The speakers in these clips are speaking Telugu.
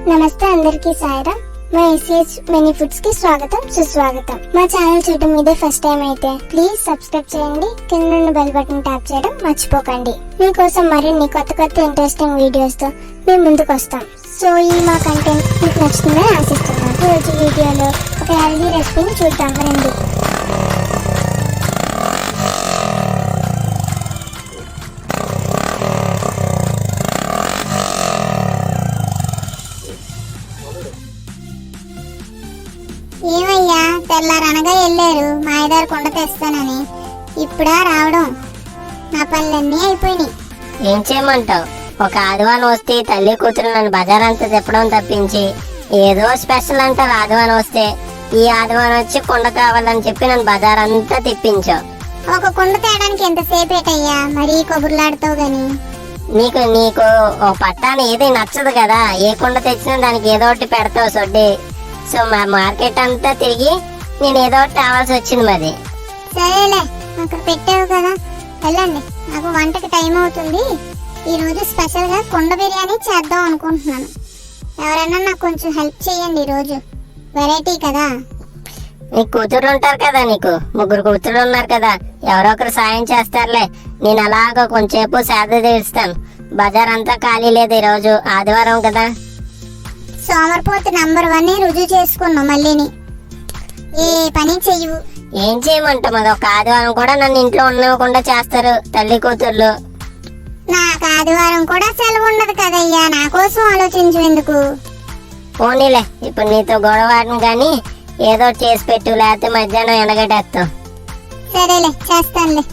నమస్తే అందరికీ సాయిరా. మా ACH Mini Foods కి స్వాగతం సుస్వాగతం. మా ఛానల్ చూడడం ఇదే ఫస్ట్ టైం అయితే ప్లీజ్ సబ్స్క్రైబ్ చేయండి. కింద ఉన్న బెల్ బటన్ ట్యాప్ చేయడం మర్చిపోకండి. మీకోసం మరిన్ని కొత్త ఇంట్రెస్టింగ్ వీడియోస్ తో మేము ముందుకు వస్తాం. సో ఈ మా కంటెంట్ మీకు నచ్చుతుందని ఆశిస్తున్నాను. రోజు వీడియోలో ఒక హెల్దీ రెసిపీని చూద్దాం రండి. ఏమయ్యా తెల్లారనగా వెళ్ళారు మాయదారు కొండ తెస్తానని, ఇప్పుడా రావడం? నా పనులన్నీ అయిపోయినాయి. ఏం చేయమంటావు? ఒక ఆదివారం వస్తే తల్లి కూతురు నన్ను బజార్ అంతా తిప్పడం తప్పించి ఏదో స్పెషల్ అంటారు. ఆదివారం వస్తే ఈ ఆదివారం వచ్చి కొండ కావాలని చెప్పి నన్ను బజార్ అంతా తిప్పించావు. ఒక కుండ తేడానికి ఎంతసేపు ఏటయ్యా, మరీ కబుర్లాడుతావు గాని. నీకు ఓ పట్టాన్ని ఏది నచ్చదు కదా, ఏ కొండ తెచ్చినా దానికి ఏదో ఒకటి పెడతావు సొడ్డి. సో మా మార్కెట్ అంతా తిరిగి నేను ఏదో ఒకటి కావాల్సి వచ్చింది. మరి సరేలే, అక్కడ పెట్టావు కదా, వెళ్ళండి. నాకు వంటకి టైం అవుతుంది. ఈ రోజు స్పెషల్ గా కుండ బిర్యానీ చేద్దాం అనుకుంటున్నాను. ఎవరైనా నాకు కొంచెం హెల్ప్ చేయండి. ఈరోజు వెరైటీ కదా. నీకు కూతురు ఉంటారు కదా, నీకు ముగ్గురు కూతురు ఉన్నారు కదా, ఎవరో ఒకరు సాయం చేస్తారులే. నేను అలాగ కొంచెంసేపు సేద తీరుస్తాను. బజార్ అంతా ఖాళీ లేదు, ఈరోజు ఆదివారం కదా. సోమరిపోతు నంబర్ 1 రుజువు చేసుకున్నావు. మళ్ళీని ఏ పని చెయ్యవు. ఏం చేయమంటాం, అది ఒక ఆదివారం కూడా నన్ను ఇంట్లో ఉండకుండా చేస్తారు తల్లి కూతుర్లు. నాకు ఆదివారం కూడా సెలవు ఉండదు కదయ్యా, నా కోసం ఆలోచించు ఎందుకు. పోనీలే, ఇప్పుడు నీతో గొడవను కానీ ఏదో చేసి పెట్టు, లేకపోతే మధ్యాహ్నం ఎండగట్టేస్తావు. సరేలే, చేస్తానులే.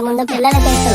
ముందు పిల్లలు పెట్టు.